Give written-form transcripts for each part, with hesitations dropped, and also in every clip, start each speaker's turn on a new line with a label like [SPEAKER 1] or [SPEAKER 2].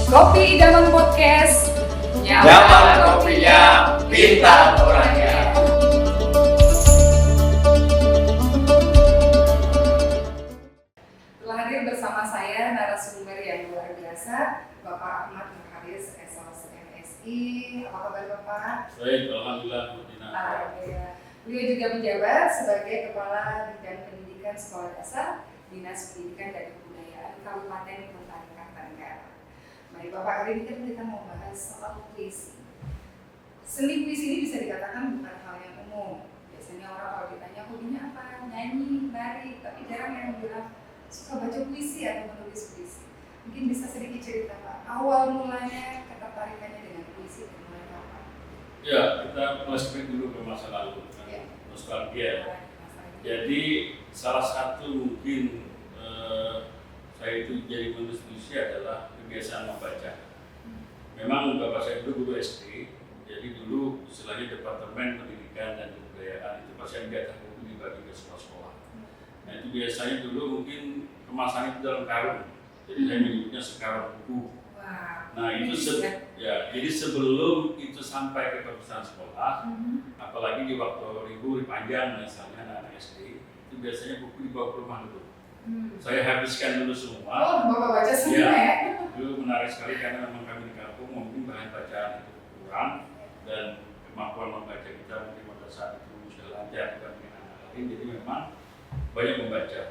[SPEAKER 1] Kopi Idaman Podcast.
[SPEAKER 2] Nyaman kopinya, pintar orangnya.
[SPEAKER 1] Telah hadir bersama saya narasumber yang luar biasa, Bapak Ahmad Haris, SLC MSI. Apa kabar Bapak?
[SPEAKER 2] Baik, alhamdulillah.
[SPEAKER 1] Alhamdulillah. Beliau juga menjabat sebagai Kepala Bidang Pendidikan Sekolah Dasar Dinas Pendidikan dan Kebudayaan Kabupaten Kota Kartanegara. Baik Bapak, hari ini kita mau bahas soal puisi. Seni puisi ini bisa dikatakan bukan hal yang umum. Biasanya orang kalau ditanya hobinya apa, nyanyi, nari, tapi jarang yang bilang suka baca puisi atau menulis puisi. Mungkin bisa sedikit cerita Pak, awal mulanya ketertarikannya dengan puisi dan mulai kapan?
[SPEAKER 2] Ya, kita flashback dulu ke masa lalu, nostalgia. Jadi salah satu mungkin saya itu jadi menulis puisi adalah kebiasaan membaca. Memang bapak saya dulu guru SD, jadi dulu istilahnya Departemen Pendidikan dan Kebudayaan itu pasti mencetak buku dibagi ke sekolah-sekolah. Nah itu biasanya dulu mungkin kemasannya itu dalam karung, jadi saya menyebutnya sekarang buku. Nah itu jadi sebelum itu sampai ke perpustakaan sekolah, apalagi di waktu libur panjang misalnya anak-anak SD, itu biasanya buku dibawa ke rumah dulu. Saya habiskan dulu semua.
[SPEAKER 1] Oh, Bapak baca semua ya?
[SPEAKER 2] Dulu menarik sekali karena memang kami di kampung mungkin bahan bacaan itu kurang dan kemampuan membaca kita mungkin pada saat itu sudah lancar dibandingkan anak lain, jadi memang banyak membaca.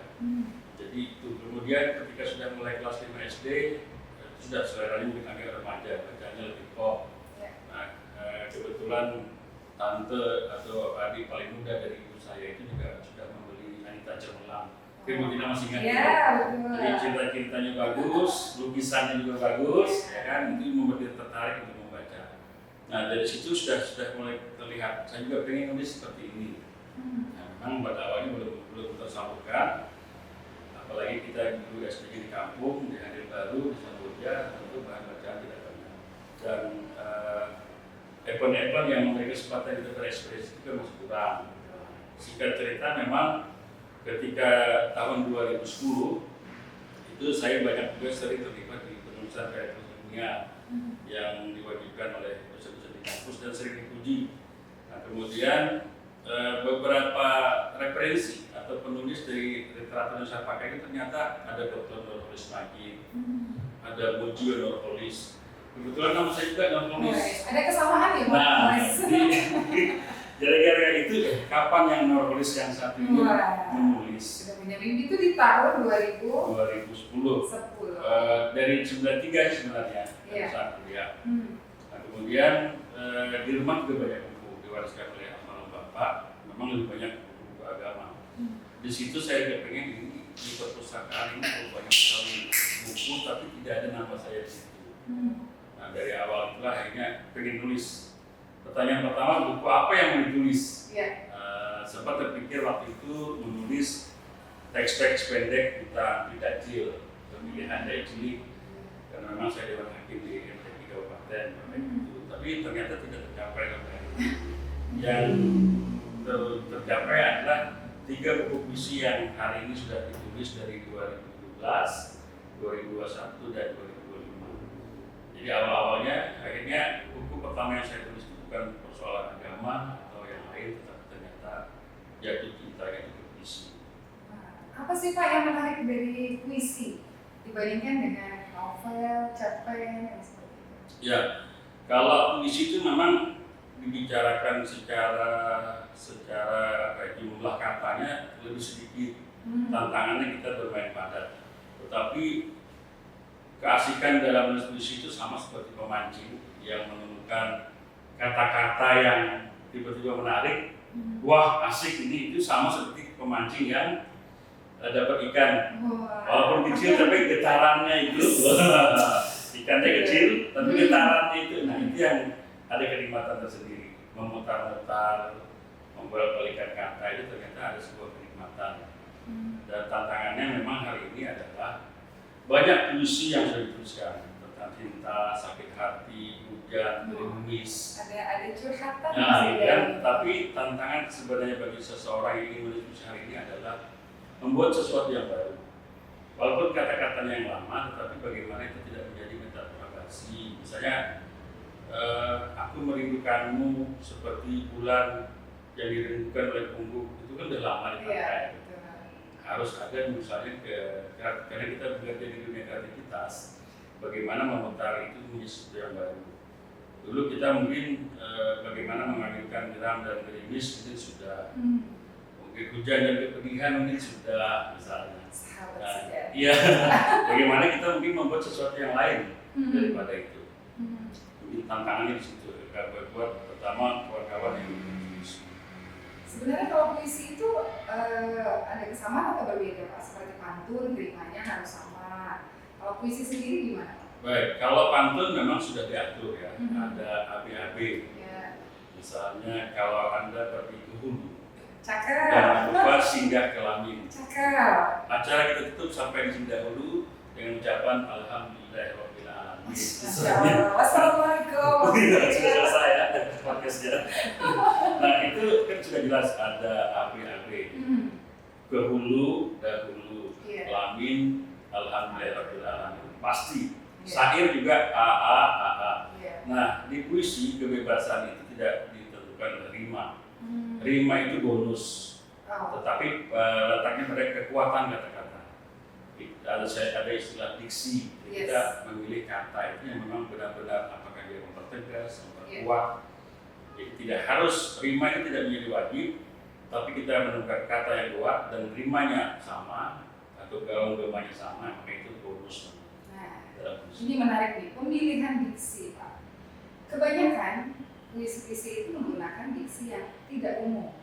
[SPEAKER 2] Jadi itu kemudian ketika sudah mulai kelas 5 SD sudah seleranya mungkin agak remaja, bacanya lebih pop. Nah kebetulan tante atau adik paling muda dari ibu saya itu juga sudah membeli Anita Cemerlang. Mungkin kita masih ingat
[SPEAKER 1] ya,
[SPEAKER 2] itu. Jadi cerita-ceritanya bagus, lukisannya juga bagus, ya kan? Itu membuat dia tertarik untuk membaca. Nah dari situ sudah mulai terlihat. Saya juga pengen nulis seperti ini. Nah, memang pada awalnya belum tersalurkan. Apalagi kita dulu SD di kampung, di Hadir Baru, di Samboja, tentu bahan bacaan tidak banyak. Dan ekon-ekon yang memberi kesempatan kita berekspresi juga masih kurang. Singkat cerita memang ketika tahun 2010 itu saya banyak juga sering terlibat di penulisan karya ilmiah yang diwajibkan oleh dosen-dosen di kampus dan sering dipuji. Nah, kemudian beberapa referensi atau penulis dari literatur yang saya pakai itu ternyata ada Dr. Nurholis Majid, ada Mujio Nurholis. Kebetulan nama saya juga Nurholis.
[SPEAKER 1] Ada kesamaan ya Pak?
[SPEAKER 2] Nah, gara-gara itu kapan yang Nurholis yang satu ini menulis?
[SPEAKER 1] Sudah punya mimpi itu di tahun
[SPEAKER 2] 2010. Dari 93 sebenarnya saat kuliah. Nah, kemudian di rumah juga banyak buku diwariskan oleh almarhum bapak. Memang lebih banyak buku agama. Di situ saya juga pengen di perpustakaan ini banyak sekali buku, tapi tidak ada nama saya di situ. Nah dari awal itulah akhirnya pengen nulis. Pertanyaan pertama, buku apa yang mau ditulis? Sempat terpikir waktu itu menulis teks-teks pendek tentang Dajjal, pemilihan Dajjal, karena memang saya dewan hakim di MTQ Kabupaten, tapi ternyata tidak tercapai sampai hari ini. Yang tercapai adalah 3 buku puisi yang hari ini sudah ditulis dari 2017, 2021, dan 2025. Jadi awal-awalnya akhirnya buku pertama yang saya tulis itu bukan persoalan agama atau yang lain, tetapi ternyata jatuh cintanya itu puisi.
[SPEAKER 1] Apa sih Pak yang menarik dari puisi dibandingkan dengan novel, cerpen, dan seperti itu?
[SPEAKER 2] Ya, kalau puisi itu memang dibicarakan secara jumlah katanya lebih sedikit. Tantangannya kita bermain padat. Tetapi keasikan dalam menulis puisi itu sama seperti pemancing yang menemukan kata-kata yang tiba-tiba menarik. Wah asik ini, itu sama seperti pemancing yang dapat ikan. Walaupun kecil tapi getarannya itu ikannya kecil tapi getarannya itu. Nah itu yang ada kenikmatan tersendiri. Memutar-mutar, membolak-balikan kata itu ternyata ada sebuah kenikmatan. Dan tantangannya memang hari ini adalah banyak puisi yang sudah dituliskan tentang cinta, sakit hati, hujan, gerimis.
[SPEAKER 1] Ada curhatan.
[SPEAKER 2] Nah, tapi tantangan sebenarnya bagi seseorang yang ingin menulis puisi hari ini adalah membuat sesuatu yang baru. Walaupun kata-katanya yang lama, tetapi bagaimana itu tidak menjadi metafora baru. elaborasi. Misalnya aku merindukanmu seperti bulan yang dirindukan oleh punggung, itu kan udah lama dipakai. Harus ada misalnya karena kita bekerja di dunia kreativitas, bagaimana memutar itu menjadi sesuatu yang baru. Dulu kita mungkin bagaimana mengambilkan geram dan gerimis itu sudah, mungkin hujan dan kepedihan mungkin sudah misalnya. Nah, iya, bagaimana kita mungkin membuat sesuatu yang lain daripada itu. Mungkin tantangannya di situ. Buat pertama kawan-kawan yang puisi.
[SPEAKER 1] Sebenarnya kalau puisi itu ada kesamaan atau berbeda Pak? Seperti pantun, rimanya harus sama. Kalau puisi sendiri gimana Pak?
[SPEAKER 2] Baik, kalau pantun memang sudah diatur ya, ada ABAB.
[SPEAKER 1] Ya.
[SPEAKER 2] Misalnya kalau Anda pergi ke hulu,
[SPEAKER 1] Cakep.
[SPEAKER 2] jangan lupa singgah ke Lamin.
[SPEAKER 1] Cakep.
[SPEAKER 2] Acara kita tutup sampai di singgah hulu dengan ucapan Alhamdulillahirabbil alamin.
[SPEAKER 1] Masya Allah. Wassalamualaikum.
[SPEAKER 2] Sudah selesai ya podcastnya. Nah itu kan sudah jelas ada ABAB. Ke hulu, dahulu, Lamin, Alhamdulillahirabbil alamin. Pasti. Syair juga AA. Nah di puisi kebebasan itu tidak ditentukan rima. Rima itu bonus, tetapi letaknya pada kekuatan kata-kata. Ada istilah diksi, kita memilih kata itu yang memang benar-benar apakah dia mempertegas, memperkuat. Jadi tidak harus, rima itu tidak menjadi wajib, tapi kita menemukan kata yang kuat dan rimanya sama atau gaung-gaungnya sama, maka itu bonus.
[SPEAKER 1] Ini menarik nih, pemilihan diksi Pak. Kebanyakan puisi-puisi itu menggunakan diksi yang tidak umum.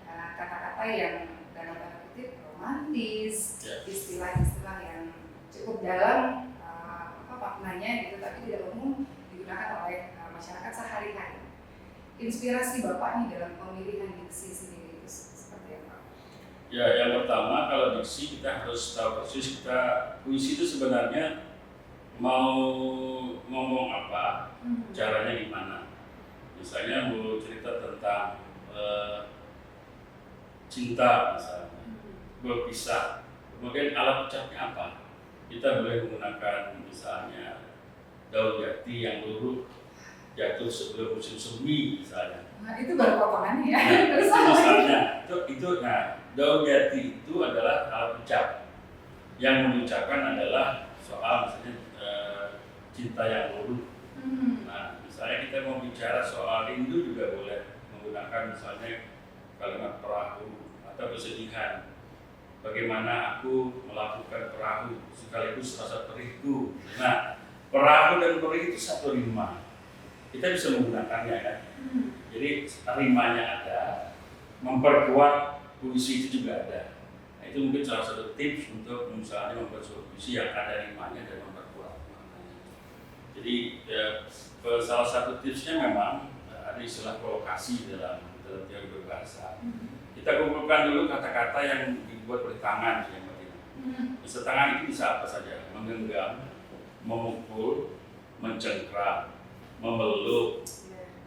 [SPEAKER 1] Kata-kata yang dalam tanda kutip romantis, istilah-istilah yang cukup dalam maknanya gitu, tapi tidak umum digunakan oleh masyarakat sehari-hari. Inspirasi Bapak nih dalam pemilihan diksi sendiri itu seperti apa?
[SPEAKER 2] Ya, yang pertama kalau diksi kita harus tahu persis puisi itu sebenarnya mau ngomong apa, caranya gimana. Misalnya mau cerita tentang cinta misalnya, berpisah, kemudian alat ucapnya apa. Kita boleh menggunakan misalnya daun jati yang luruh jatuh sebelum musim semi misalnya.
[SPEAKER 1] Nah, itu baru potongannya ya.
[SPEAKER 2] Misalnya nah daun jati itu adalah alat ucap. Yang mengucapkan adalah soal misalnya cinta yang luruh. Nah, misalnya kita mau bicara soal rindu juga boleh menggunakan misalnya kalimat perahu atau kesedihan. Bagaimana aku melakukan perahu sekaligus rasa perihku. Nah, perahu dan perih itu satu rima. Kita bisa menggunakannya kan. Jadi rimanya ada, memperkuat puisi itu juga ada. Nah, itu mungkin salah satu tips untuk misalnya membuat sebuah puisi yang ada rimanya dan memperkuat maknanya. Jadi salah satu tipsnya memang ada istilah kolokasi dalam teori berbahasa. Kita kumpulkan dulu kata-kata yang dibuat oleh tangan yang penting. Bisa tangan itu bisa apa saja, menggenggam, memukul, mencengkram, memeluk,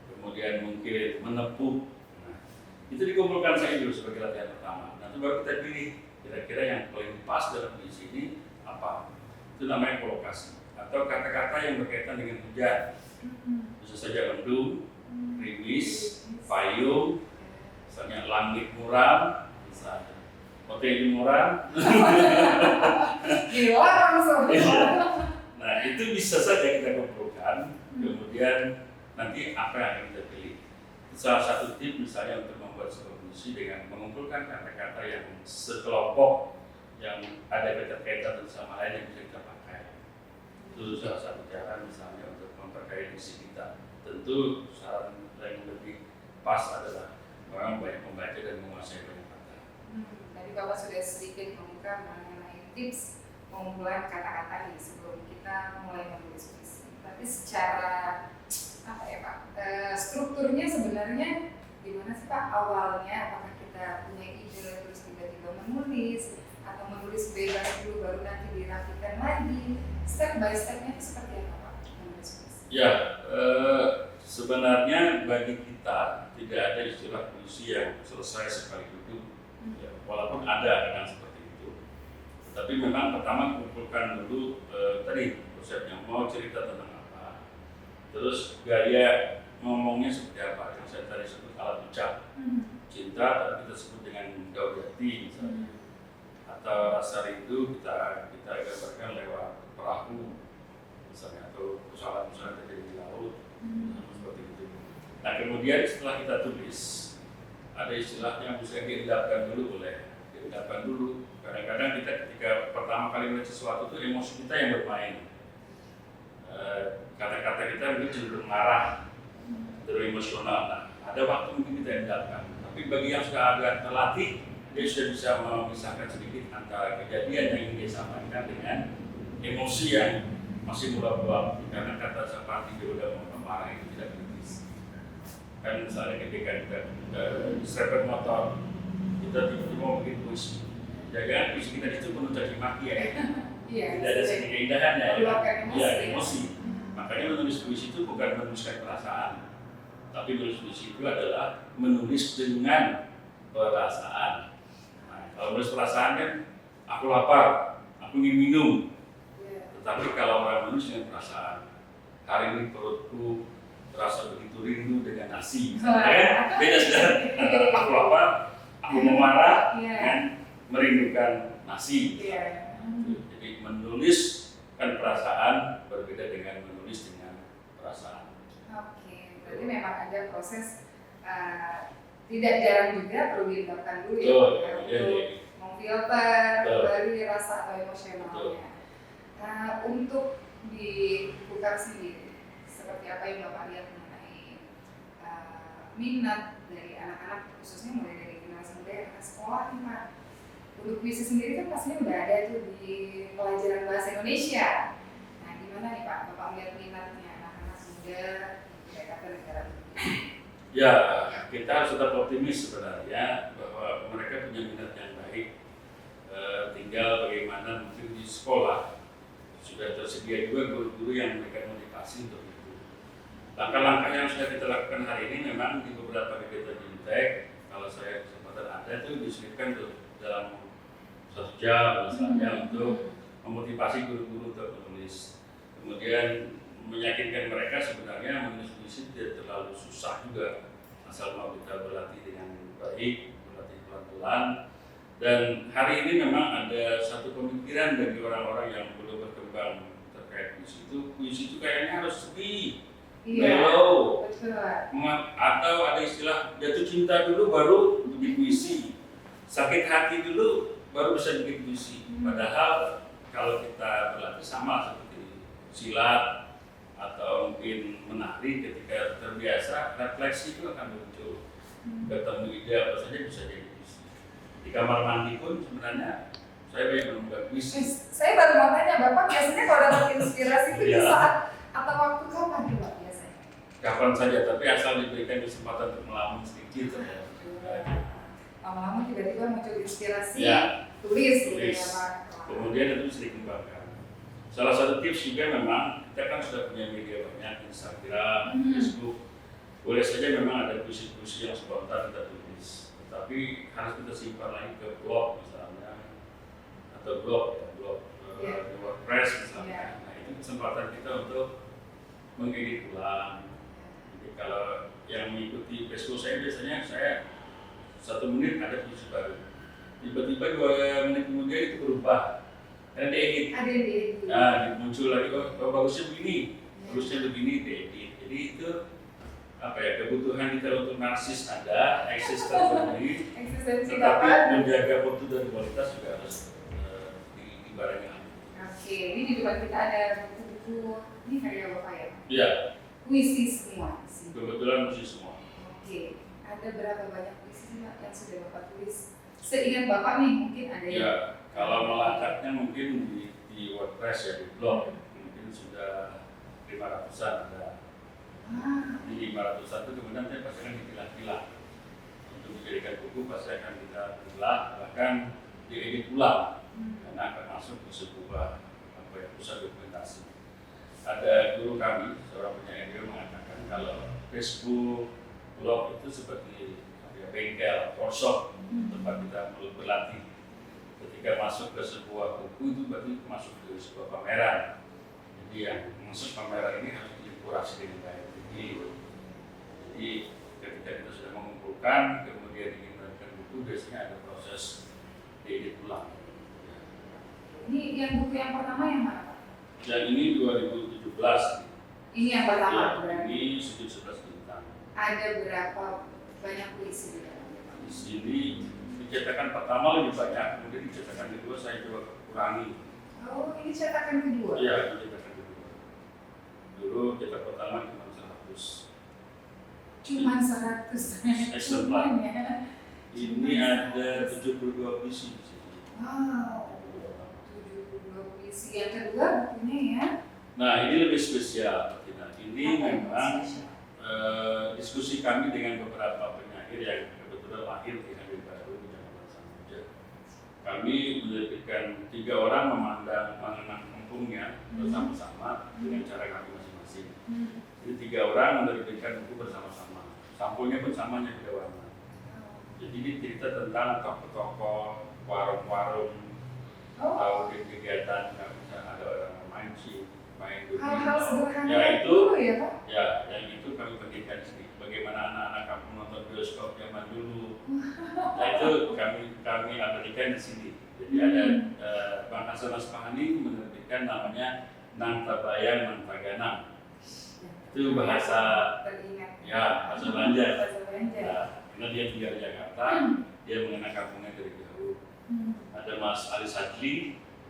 [SPEAKER 2] kemudian mungkin menepuk. Nah, itu dikumpulkan saja dulu sebagai latihan pertama. Nanti baru kita pilih kira-kira yang paling pas dalam puisi ini apa. Itu namanya kolokasi. Atau kata-kata yang berkaitan dengan hujan. Bisa saja mendung, gerimis, payung, misalnya langit muram, misalnya hotel muram.
[SPEAKER 1] Gila langsung.
[SPEAKER 2] Nah itu bisa saja kita kumpulkan, kemudian nanti apa yang akan kita pilih. Salah satu tip misalnya untuk membuat sebuah puisi dengan mengumpulkan kata-kata yang sekelompok yang ada kaitan sama lain yang bisa kita pakai. Itu salah satu cara misalnya untuk memperkaya diksi kita. Tentu saran yang lebih pas adalah orang banyak membaca dan menguasai banyak kata.
[SPEAKER 1] Tadi Bapak sudah sedikit membuka mengenai tips pengumpulan kata-kata nih sebelum kita mulai menulis puisi. Tapi secara apa ya Pak? Strukturnya sebenarnya gimana sih Pak awalnya? Apakah kita punya ide terus tiba-tiba menulis atau menulis bebas dulu baru nanti dirapikan lagi? Step by stepnya itu seperti apa Pak? Menulis puisi?
[SPEAKER 2] Ya, sebenarnya bagi kita tidak ada istilah puisi yang selesai sekali duduk. Ya, walaupun ada seperti itu. Tapi memang pertama kumpulkan dulu tadi konsep yang mau cerita tentang apa, terus gaya ngomongnya seperti apa, yang saya tadi sebut alat ucap, cinta tapi kita sebut dengan gaul jati misalnya, atau rasa rindu kita gambarkan lewat perahu misalnya, atau pesawat misalnya terjadi di laut, seperti itu. Nah kemudian setelah kita tulis, ada istilahnya bisa diendapkan dulu Kadang-kadang kita ketika pertama kali melihat sesuatu itu emosi kita yang bermain. Kata-kata kita mungkin cenderung marah, cenderung emosional. Nah, ada waktu mungkin kita endapkan. Tapi bagi yang sudah agak terlatih, dia sudah bisa memisahkan sedikit antara kejadian yang ingin dia sampaikan dengan emosi yang masih mula-mula. Karena kata seperti dia udah marah itu tidak kritis. Kan misalnya ketika kita serempet motor, kita tiba-tiba mau bikin puisi. Jangan puisi kita itu penuh caci maki ya. Tidak ada segi keindahannya ya, emosi. Makanya menulis puisi itu bukan menuliskan perasaan, tapi menulis puisi itu adalah menulis dengan perasaan. Nah, kalau menulis perasaan kan, aku lapar, aku ingin minum. Tetapi kalau orang menulis dengan perasaan, hari ini perutku terasa begitu rindu dengan nasi. Beda sudah. Aku lapar, aku mau marah, kan merindukan nasi. Jadi menulis kan perasaan berbeda dengan menulis dengan perasaan.
[SPEAKER 1] Oke, berarti memang ada proses tidak jarang juga perlu diungkapkan dulu ya, untuk memfilter dari rasa atau emosionalnya. Untuk di Bukar sendiri, seperti apa yang Bapak lihat mengenai minat dari anak-anak, khususnya mulai dari generasi muda yang ke sekolah nih Pak. Untuk puisi sendiri kan pastinya udah ada tuh di pelajaran bahasa Indonesia. Nah, gimana nih Pak, Bapak melihat minatnya anak-anak muda di negara?
[SPEAKER 2] Ya, kita harus tetap optimis sebenarnya bahwa mereka punya minat yang baik. Tinggal bagaimana mungkin di sekolah sudah tersedia juga guru-guru yang memberikan motivasi untuk itu. Langkah-langkah yang sudah kita lakukan hari ini memang di beberapa kegiatan Jintek, kalau saya kesempatan ada itu diselipkan tuh dalam 1 jam misalnya untuk memotivasi guru-guru untuk menulis. Kemudian meyakinkan mereka sebenarnya menulis puisi tidak terlalu susah juga, asal mau kita berlatih dengan baik, berlatih pelan-pelan. Dan hari ini memang ada satu pemikiran bagi orang-orang yang belum berkembang terkait puisi itu. Puisi itu kayaknya harus sedih, mellow, atau ada istilah jatuh cinta dulu baru bikin puisi, sakit hati dulu baru bisa bikin puisi. Padahal kalau kita berlatih sama seperti silat atau mungkin menari, ketika terbiasa refleksi itu akan muncul. Ketemu ide apa saja bisa jadi puisi. Di kamar mandi pun sebenarnya saya banyak menemukan puisi.
[SPEAKER 1] Saya baru mau tanya, Bapak biasanya kalau dapat inspirasi itu di saat atau waktu kapan Pak biasanya?
[SPEAKER 2] Kapan saja, tapi asal diberikan kesempatan untuk melamun sedikit saja.
[SPEAKER 1] Lama-lama tiba-tiba muncul inspirasi,
[SPEAKER 2] tulis.
[SPEAKER 1] Gitu ya Pak.
[SPEAKER 2] Kemudian itu bisa dikembangkan. Salah satu tips juga memang kita kan sudah punya media banyak, Instagram, Facebook. Boleh saja memang ada puisi-puisi yang spontan kita tulis, tetapi harus kita simpan lagi ke blog misalnya, atau blog di WordPress misalnya. Nah itu kesempatan kita untuk mengedit ulang. Jadi kalau yang mengikuti Facebook saya biasanya 1 menit ada puisi baru, tiba-tiba 2 menit kemudian itu berubah karena diedit. Nah muncul lagi, oh bagusnya begini, bagusnya begini, diedit. Jadi itu apa ya, kebutuhan kita untuk narsis ada, eksis terpenuhi, tetapi menjaga mutu dan kualitas juga harus dibarengi.
[SPEAKER 1] Oke, ini di depan kita ada buku-buku, ini karya Bapak ya?
[SPEAKER 2] Iya.
[SPEAKER 1] Puisi semua.
[SPEAKER 2] Kebetulan puisi semua.
[SPEAKER 1] Oke, ada berapa banyak puisi yang sudah Bapak tulis? Seingat Bapak nih mungkin ada yang...
[SPEAKER 2] Ya, kalau melacaknya mungkin di WordPress ya, di blog, mungkin sudah 500-an ada. Di 500-an itu kemudian saya pasti akan dipilah-pilah untuk dijadikan buku, pasti akan kita pilah, bahkan diedit ulang karena akan masuk ke sebuah pusat dokumentasi. Ada guru kami, seorang penyair, dia mengatakan kalau Facebook, blog itu seperti bengkel, workshop, tempat kita berlatih. Ketika masuk ke sebuah buku itu berarti masuk ke sebuah pameran. Jadi yang
[SPEAKER 1] yang pertama yang mana Pak?
[SPEAKER 2] Yang ini 2017.
[SPEAKER 1] Ini yang pertama
[SPEAKER 2] Ya,
[SPEAKER 1] berarti.
[SPEAKER 2] ini sudut 11 bintang.
[SPEAKER 1] Ada berapa banyak puisi di dalamnya Pak?
[SPEAKER 2] Di sini dicetakan pertama lebih banyak, kemudian dicetakan kedua saya coba kurangi.
[SPEAKER 1] Oh, ini cetakan kedua?
[SPEAKER 2] Iya, ini cetakan kedua. Dulu cetak pertama cuma 100.
[SPEAKER 1] Cuman 100
[SPEAKER 2] Eksemplar.
[SPEAKER 1] Cuman ya.
[SPEAKER 2] Ini ada 72 puisi di sini.
[SPEAKER 1] Wow, 72 puisi. Yang kedua bukunya ya?
[SPEAKER 2] Nah, ini lebih spesial. Ini
[SPEAKER 1] Apa yang
[SPEAKER 2] memang
[SPEAKER 1] spesial?
[SPEAKER 2] diskusi kami dengan beberapa penyair yang kebetulan lahir di Hari Baru di Jakarta Samudra. Kami menerbitkan 3 orang mengenang kampungnya bersama-sama dengan cara kami masing-masing. Jadi 3 orang menerbitkan buku bersama-sama. Sampulnya pun samanya beda warna. Jadi ini cerita tentang toko-toko, warung-warung, atau kegiatan, misalnya ada orang mancing, main
[SPEAKER 1] Hal-hal sederhana
[SPEAKER 2] ya itu,
[SPEAKER 1] dulu ya Pak?
[SPEAKER 2] ya yang itu kami bagikan sini. Bagaimana anak-anak kampung nonton bioskop zaman dulu, nah itu kami abadikan di sini. Jadi ada Bang Hasan Aspahani menerbitkan namanya Nang Tabayang Nang Taganang. Itu bahasa
[SPEAKER 1] Teringat.
[SPEAKER 2] ya bahasa Banjar.
[SPEAKER 1] Bahasa Banjar.
[SPEAKER 2] Nah, karena dia tinggal di Jakarta, dia mengenal kampungnya dari jauh. Ada Mas Ali Sadli,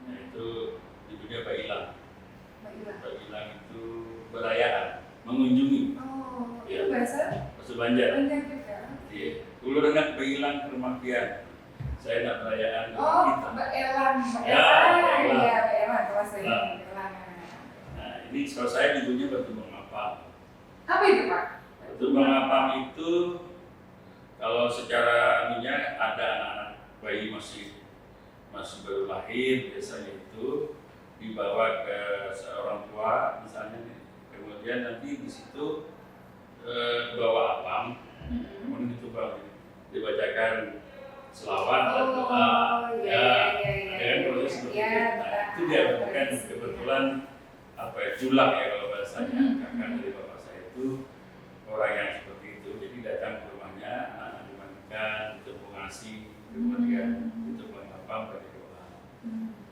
[SPEAKER 2] yaitu ibunya Pak Ilang. Pak Ilang itu berayaan, mengunjungi.
[SPEAKER 1] Oh,
[SPEAKER 2] Ya.
[SPEAKER 1] itu bahasa
[SPEAKER 2] Banjar.
[SPEAKER 1] Banjar juga.
[SPEAKER 2] Iya. Dulu dengan Pak Ilang ke rumah Pian. Saya nak berayaan ke rumah
[SPEAKER 1] Oh,
[SPEAKER 2] kita.
[SPEAKER 1] Mbak Elang, Mbak
[SPEAKER 2] Ya,
[SPEAKER 1] Elang.
[SPEAKER 2] Mbak Elang.
[SPEAKER 1] Iya, Mbak Elang, kelas saya
[SPEAKER 2] Nah.
[SPEAKER 1] Mbak Elang.
[SPEAKER 2] Nah, ini kalau saya ibunya batu mengapam.
[SPEAKER 1] Apa itu Pak?
[SPEAKER 2] Batu mengapam itu kalau secara ininya ada anak-anak bayi masih baru lahir, biasanya itu dibawa ke seorang tua misalnya nih. Kemudian nanti di situ bawa apam, kemudian ditumbang, dibacakan selawat dan doa. Dengan proses seperti itu. Nah, itu dia bukan kebetulan julak ya kalau bahasanya kakak dari bapak saya itu orang yang seperti itu. Jadi datang ke rumahnya, anak-anak dimandikan, ditumbang ngasih, kemudian ditumbang apam bagi doa.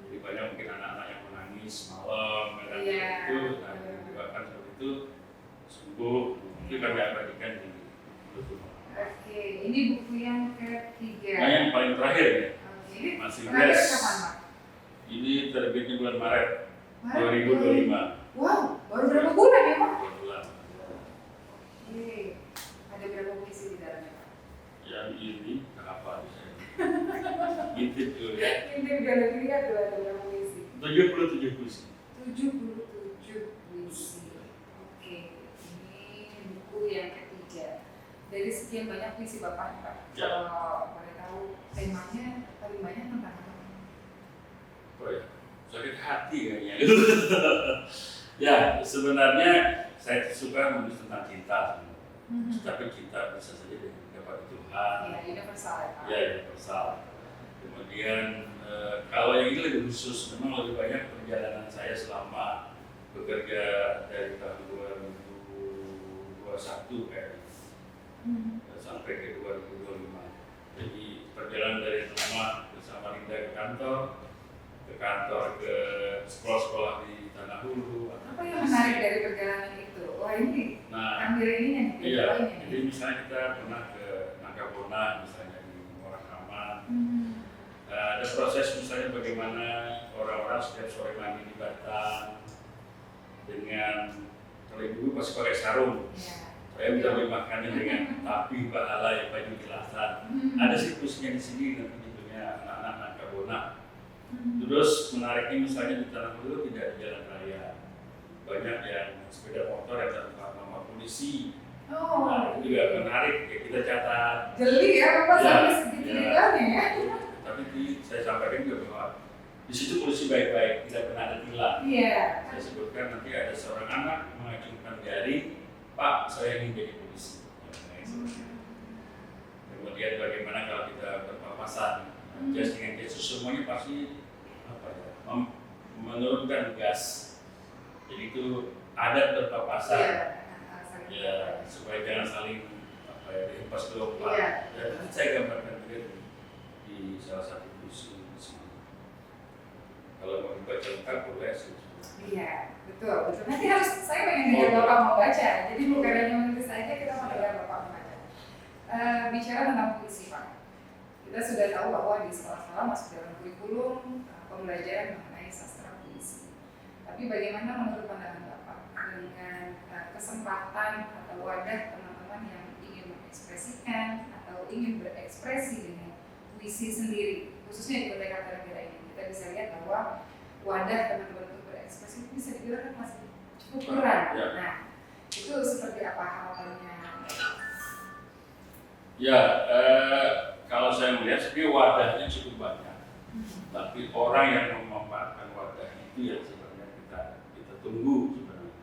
[SPEAKER 2] Jadi banyak mungkin anak-anak yang menangis malam, itu, nah didoakan seperti itu sembuh. Itu kami abadikan di Batu Mengapam.
[SPEAKER 1] Oke, ini buku yang ketiga.
[SPEAKER 2] Nah yang paling terakhir ya,
[SPEAKER 1] Oke.
[SPEAKER 2] masih
[SPEAKER 1] Terakhir
[SPEAKER 2] Gres.
[SPEAKER 1] kapan Pak?
[SPEAKER 2] Ini terbitnya bulan Maret
[SPEAKER 1] Maret
[SPEAKER 2] 2025.
[SPEAKER 1] Wow, baru berapa bulan ya Pak?
[SPEAKER 2] Bulan.
[SPEAKER 1] Oke. Ada berapa puisi di dalamnya Pak?
[SPEAKER 2] Yang ini apa saya? Ngintip dulu ya.
[SPEAKER 1] Ini udah lihat tuh ada berapa puisi?
[SPEAKER 2] 77 puisi.
[SPEAKER 1] 77 puisi. Oke, ini buku yang ketiga. Dari sekian banyak puisi Bapak, Pak,
[SPEAKER 2] Ya.
[SPEAKER 1] kalau boleh tahu temanya paling banyak tentang apa?
[SPEAKER 2] Oh ya, sakit hati kayaknya. Ya, sebenarnya saya suka menulis tentang cinta. Tapi cinta bisa saja dapat Tuhan.
[SPEAKER 1] Ya, universal ya Pak.
[SPEAKER 2] Ya, universal. Kemudian kalau yang ini lebih khusus, memang lebih banyak perjalanan saya selama bekerja dari tahun 2021 kayaknya. Sampai ke 2025. Jadi perjalanan dari rumah bersama Linda ke kantor ke sekolah-sekolah di Tanah Hulu.
[SPEAKER 1] Apa yang menarik dari perjalanan itu? Wah ini
[SPEAKER 2] Nah,
[SPEAKER 1] ambil ininya nih,
[SPEAKER 2] iya.
[SPEAKER 1] poinnya
[SPEAKER 2] Jadi
[SPEAKER 1] nih.
[SPEAKER 2] misalnya kita pernah ke Nagabona, misalnya di Morahaman. Ada proses misalnya bagaimana orang-orang setiap sore mandi di Batam dengan kalau ibu pasti pakai sarung.
[SPEAKER 1] Ya.
[SPEAKER 2] Saya menerjemahkannya dengan tapi pahala yang baju jelasan. Ada siklusnya di sini nanti judulnya anak-anak Nagabona. Terus menariknya misalnya di Tanah Hulu tidak di jalan raya, banyak yang sepeda motor yang tanpa nomor polisi.
[SPEAKER 1] Oh,
[SPEAKER 2] Nah, itu juga menarik ya kita catat.
[SPEAKER 1] jeli ya Bapak
[SPEAKER 2] Ya,
[SPEAKER 1] sampai segitu
[SPEAKER 2] ya.
[SPEAKER 1] detailnya ya.
[SPEAKER 2] Tapi saya sampaikan juga bahwa di situ polisi baik-baik, tidak pernah ada tilang.
[SPEAKER 1] Iya.
[SPEAKER 2] Saya sebutkan nanti ada seorang anak mengacungkan jari, Pak, saya ingin jadi polisi. Kemudian bagaimana kalau kita berpapasan, jas dengan Yesus semuanya pasti menurunkan gas. Jadi itu adat berpapasan. Ya, supaya jangan saling dihempas gelombang.
[SPEAKER 1] Iya.
[SPEAKER 2] Ya, nanti saya gambarkan juga di salah satu puisi di sini. Kalau mau dibaca lengkap boleh sih.
[SPEAKER 1] Iya, betul. Nanti harus saya pengen dengar Bapak mau baca. Jadi bukan hanya menulis saja, kita mau dengar Bapak membaca. Bicara tentang puisi, Pak. Kita sudah tahu bahwa di sekolah-sekolah masuk dalam kurikulum pembelajaran mengenai sastra puisi. Tapi bagaimana menurut pandangan Bapak dengan kesempatan atau wadah teman-teman yang ingin mengekspresikan atau ingin berekspresi dengan puisi sendiri, khususnya di Kutai Kartanegara ini, kita bisa lihat bahwa wadah teman-teman untuk berekspresi itu bisa dibilang masih cukup kurang.
[SPEAKER 2] Ya.
[SPEAKER 1] Nah, itu seperti apa harapannya?
[SPEAKER 2] Ya, kalau saya melihat sebenarnya wadahnya cukup banyak, tapi orang yang memanfaatkan wadah itu yang sebenarnya kita tunggu sebenarnya.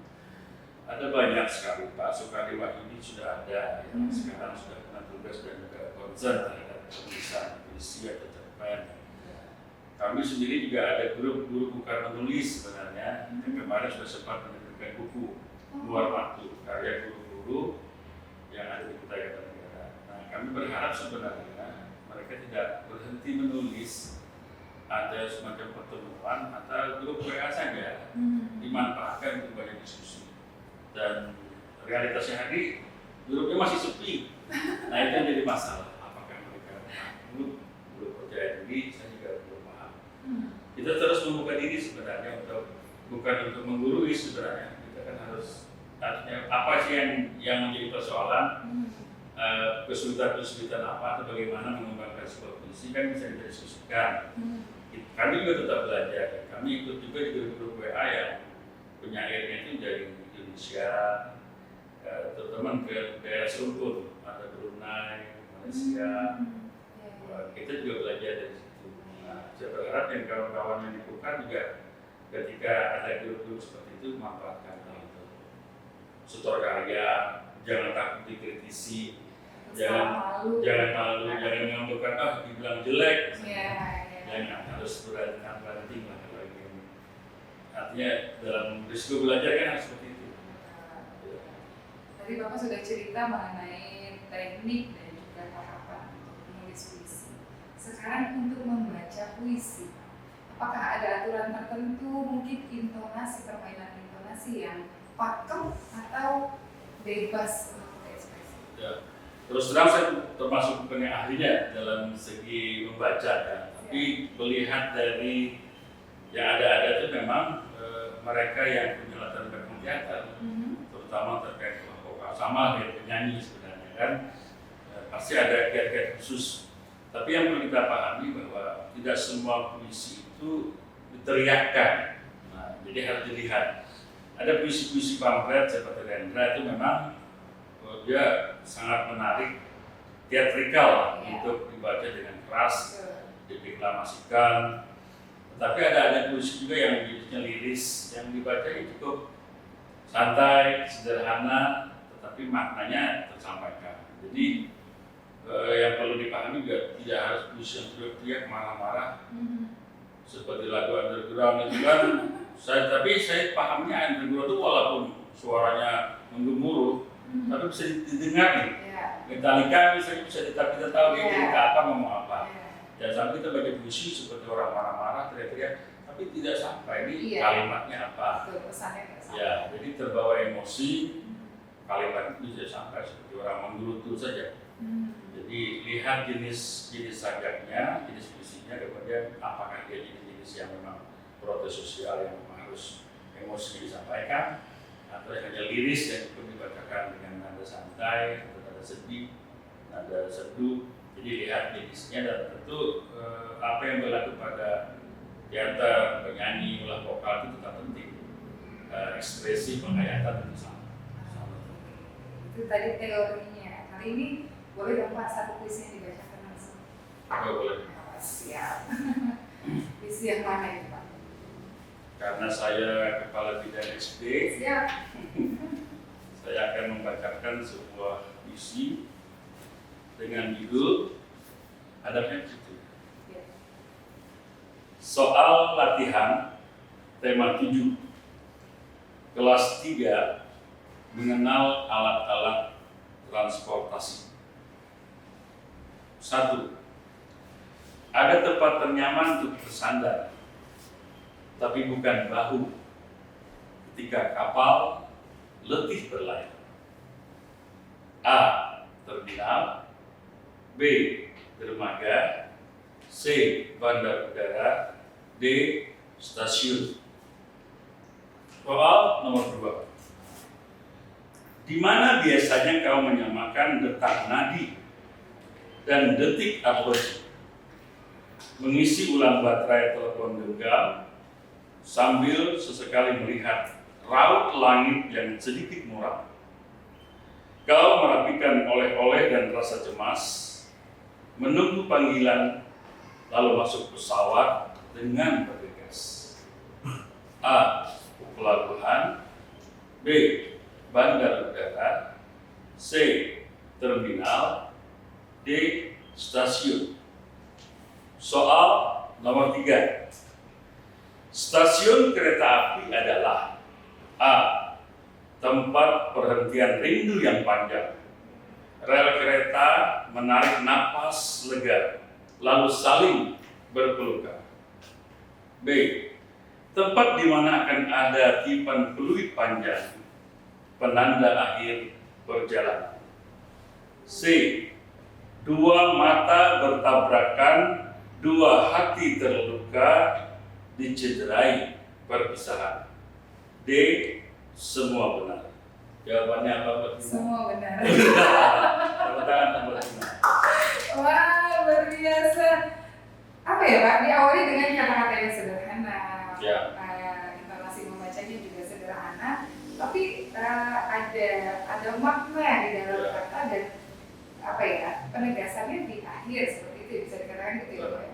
[SPEAKER 2] Ada banyak sekali, Pak Sukadewa ini sudah ada, yang sekarang sudah kena tugas dan juga concern terhadap penulisan puisi atau cerpen. Kami sendiri juga ada grup guru bukan menulis sebenarnya, yang kemarin sudah sempat menerbitkan buku luar waktu karya guru-guru yang ada di Kutai Kartanegara. Nah, kami berharap sebenarnya mereka tidak berhenti menulis, ada semacam pertemuan atau grup WA saja dimanfaatkan untuk banyak diskusi. Dan realitasnya hari grupnya masih sepi. Nah, itu yang jadi masalah. Apakah mereka belum percaya diri? Saya juga belum paham. Kita terus membuka diri sebenarnya bukan untuk menggurui sebenarnya. Kita kan harus artinya apa sih yang menjadi persoalan, kesulitan apa atau bagaimana mengembangkan sebuah puisi kan bisa kita diskusikan. Kami juga tetap belajar. Kami ikut juga di grup WA yang penyairnya itu dari Indonesia, terutama ke daerah serumpun, ada Brunei, Malaysia. Kita juga belajar dari situ. Nah, saya berharap yang kawan-kawan yang dibuka juga ketika ada grup-grup seperti itu manfaatkan hal itu. Setor karya, jangan takut dikritisi, jangan malu, jangan menganggap dibilang jelek. Jangan harus berhenti lah kalau ini. Artinya dalam risiko belajar kan harus seperti itu.
[SPEAKER 1] Tadi Bapak sudah cerita mengenai teknik dan juga tahapan untuk menulis puisi. Sekarang untuk membaca puisi, apakah ada aturan tertentu, mungkin intonasi, permainan intonasi yang pakem atau bebas untuk berekspresi?
[SPEAKER 2] Ya. Terus terang saya termasuk bukan yang ahlinya dalam segi membaca kan. Tapi melihat dari yang ada itu memang mereka yang punya latar belakang teater, terutama terkait vokal sama dengan penyanyi sebenarnya kan, pasti ada kiat-kiat khusus. Tapi yang perlu kita pahami bahwa tidak semua puisi itu diteriakkan. Nah, jadi harus dilihat. Ada puisi-puisi pamflet seperti Rendra itu memang dia sangat menarik, teatrikal untuk dibaca dengan keras, dideklamasikan. Tetapi ada puisi juga yang jenisnya liris, yang dibaca cukup santai, sederhana, tetapi maknanya tersampaikan. Jadi yang perlu dipahami juga tidak harus puisi yang teriak marah-marah, seperti lagu underground itu kan. Tapi saya pahamnya underground itu walaupun suaranya menggemuruh, tapi bisa didengar nih. Metallica misalnya kita tahu dia cerita apa, ngomong apa. Jangan sampai kita baca puisi seperti orang marah-marah, teriak-teriak, tapi tidak sampai di kalimatnya apa. Ya, jadi terbawa emosi, kalimat itu bisa sampai seperti orang menggerutu saja. Jadi lihat jenis sajaknya, jenis puisinya, kemudian apakah dia jenis yang memang protes sosial yang memang harus emosi disampaikan, atau hanya liris yang cukup dibacakan dengan nada santai, atau nada sedih, nada seduh. Jadi lihat jenisnya dan tentu apa yang berlaku pada teater, penyanyi, olah vokal itu tetap penting. Ekspresi penghayatan itu sama.
[SPEAKER 1] Itu tadi teorinya. Kali ini boleh dong Pak satu puisi yang dibacakan langsung?
[SPEAKER 2] Boleh.
[SPEAKER 1] Siap. Puisi yang mana itu Pak?
[SPEAKER 2] Karena saya kepala bidang SD,
[SPEAKER 1] siap.
[SPEAKER 2] Saya akan membacakan sebuah puisi dengan judul Hadapnya Itu. Soal latihan tema 7 kelas 3 mengenal alat-alat transportasi. 1. Ada tempat ternyaman untuk bersandar. tapi bukan bahu ketika kapal letih berlayar. A. Terminal. B. Dermaga. C. Bandar udara. D. Stasiun. Soal nomor 2. Di mana biasanya kau menyamakan detak nadi dan detik apologi? Mengisi ulang baterai telepon genggam sambil sesekali melihat raut langit yang sedikit muram. Kau merapikan oleh-oleh dan rasa cemas, menunggu panggilan, lalu masuk pesawat dengan bergegas. A. Pelabuhan. B. Bandar udara. C. Terminal. D. Stasiun. Soal nomor 3. Stasiun kereta api adalah A. Tempat perhentian rindu yang panjang. Rel kereta menarik napas lega, lalu saling berpelukan. B. Tempat di mana akan ada tipan peluit panjang, penanda akhir perjalanan. C. Dua mata bertabrakan, dua hati terluka, dicederai perpisahan. D. Semua benar. Jawabannya apa, Mbak?
[SPEAKER 1] Semua benar.
[SPEAKER 2] Tepuk tangan, Mbak Tina.
[SPEAKER 1] Wah, luar biasa. Apa ya, Pak? Diawali dengan kata-kata yang sederhana.
[SPEAKER 2] Ya.
[SPEAKER 1] Intonasi membacanya juga sederhana, tapi ada makna di dalam kata dan apa ya, penegasannya di akhir seperti itu, bisa dikatakan gitu ya, Pak?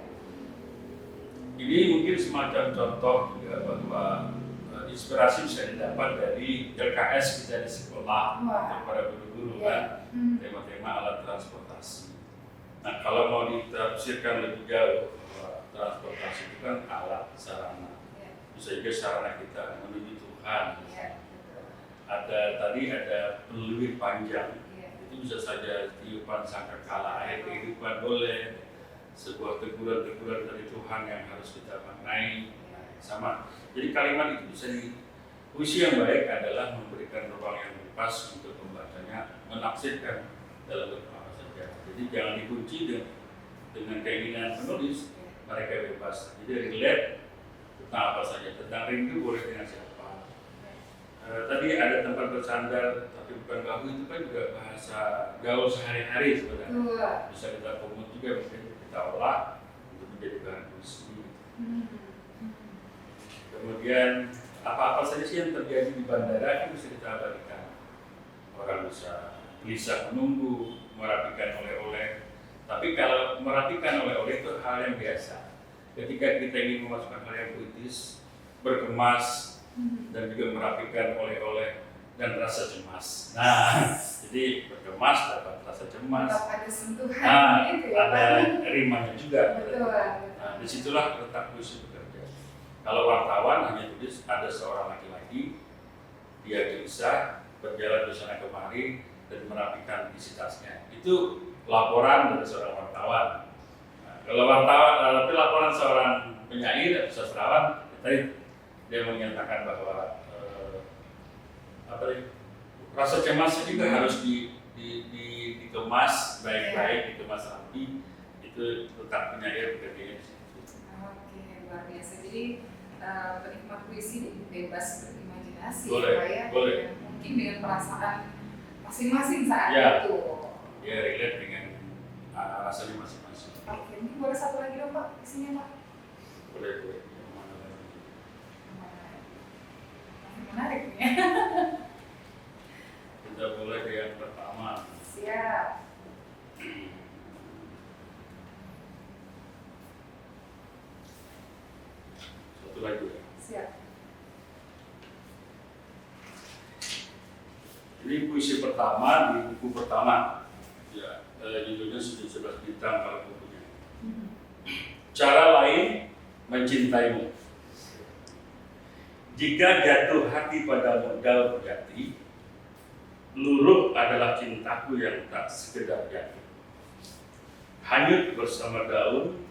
[SPEAKER 2] Ini mungkin semacam contoh juga bahwa inspirasi bisa didapat dari LKS kita di sekolah untuk para guru-guru kan, tema-tema alat transportasi. Nah, kalau mau ditafsirkan lebih jauh, transportasi itu kan alat sarana, bisa juga sarana kita menuju Tuhan. Ada peluit panjang, itu bisa saja tiupan sangkakala air kehidupan boleh, sebuah teguran-teguran dari Tuhan yang harus kita maknai sama. Jadi kalimat itu bisa puisi yang baik adalah memberikan ruang yang pas untuk pembacanya menafsirkan dalam bentuk apa saja. Jadi jangan dikunci dengan keinginan penulis, mereka bebas. Jadi relate tentang apa saja, tentang rindu boleh dengan siapa. Tadi ada tempat bersandar tapi bukan bahu, itu kan juga bahasa gaul sehari-hari sebenarnya. Bisa kita pungut juga, mungkin kita olah untuk menjadi bahan puisi. Kemudian apa-apa saja sih yang terjadi di bandara itu bisa kita abadikan. Orang bisa gelisah menunggu, merapikan oleh-oleh. Tapi kalau merapikan oleh-oleh itu hal yang biasa. Ketika kita ingin memasukkan hal yang puitis, berkemas, dan juga merapikan oleh-oleh dan rasa cemas. Nah, jadi berkemas dapat rasa cemas.
[SPEAKER 1] Ada sentuhan gitu ya,
[SPEAKER 2] ada rimanya juga.
[SPEAKER 1] Betul.
[SPEAKER 2] Nah, disitulah letak puisi bekerja. Kalau wartawan hanya tulis ada seorang laki-laki, dia gelisah, berjalan di sana kemari dan merapikan isi tasnya. Itu laporan dari seorang wartawan. Nah, kalau tapi laporan seorang penyair atau sastrawan, tadi dia menyatakan bahwa rasa cemas juga harus dikemas baik-baik, dikemas rapi. Itu letak penyair bekerja di situ.
[SPEAKER 1] Oke, luar biasa. Jadi penikmat puisi bebas berimajinasi,
[SPEAKER 2] boleh,
[SPEAKER 1] ya,
[SPEAKER 2] boleh.
[SPEAKER 1] Mungkin dengan perasaan masing-masing saat itu.
[SPEAKER 2] Ya, relate dengan rasanya masing-masing.
[SPEAKER 1] Oke, ini boleh satu lagi dong, Pak, isinya, Pak.
[SPEAKER 2] Boleh.
[SPEAKER 1] Yang menarik nih ya.
[SPEAKER 2] Kita mulai dengan yang pertama.
[SPEAKER 1] Siap.
[SPEAKER 2] Satu lagi ya.
[SPEAKER 1] Siap.
[SPEAKER 2] Ini puisi pertama di buku pertama. Ya, judulnya 11 bintang kalau bukunya. Cara lain mencintaimu. Jika jatuh hati padamu daun jati, luruh adalah cintaku yang tak sekedar jatuh. Hanyut bersama daun,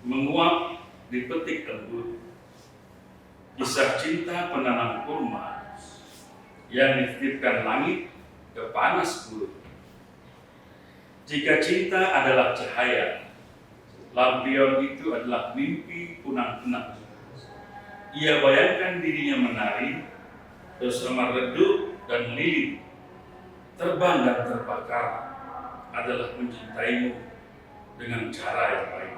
[SPEAKER 2] menguap dipetik embun. kisah cinta penanam kurma yang dititipkan langit ke panas bumi. Jika cinta adalah cahaya, lampion itu adalah mimpi punang-punang. Ia bayangkan dirinya menari bersama redup dan lilin. Terbang dan terbakar adalah mencintaimu dengan cara yang baik.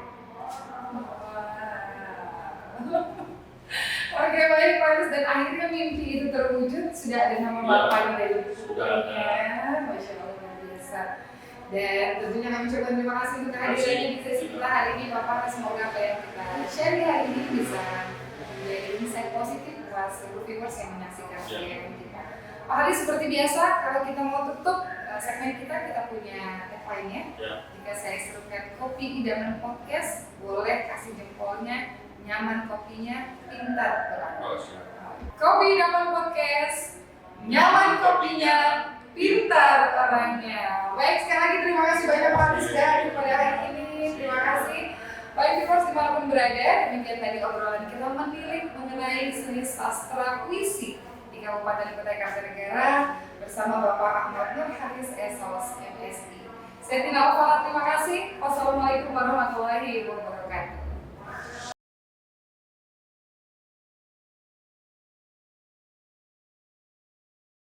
[SPEAKER 1] Oke, baik Pak Agus, dan akhirnya mimpi itu terwujud. Sudah ada nama Bapaknya dari
[SPEAKER 2] sudah ada.
[SPEAKER 1] Masya Allah, luar biasa. Dan tentunya kami ucapkan terima kasih untuk kehadirannya di sesi kita hari ini Bapak. Semoga apa yang kita share hari ini bisa menjadi insight positif buat seluruh viewers yang menyaksikan tayangan kita. Pak Ali, seperti biasa kalau kita mau tutup segmen kita punya tagline-nya. Jika saya serukan kopi idaman podcast, boleh kasih jempolnya. Nyaman kopinya, pintar orangnya. Kopi idaman podcast, nyaman kopinya, pintar orangnya. Baik, sekali lagi terima kasih banyak Pak Ali sudah hadir pada hari ini. Terima kasih. Baik viewers dimanapun berada, demikian tadi obrolan kita menilik mengenai seni sastra puisi di Kabupaten Kota Kartanegara bersama Bapak Ahmad Nur Haris SOS MSI. Saya Tina Alfara, terima kasih. Wassalamualaikum warahmatullahi wabarakatuh.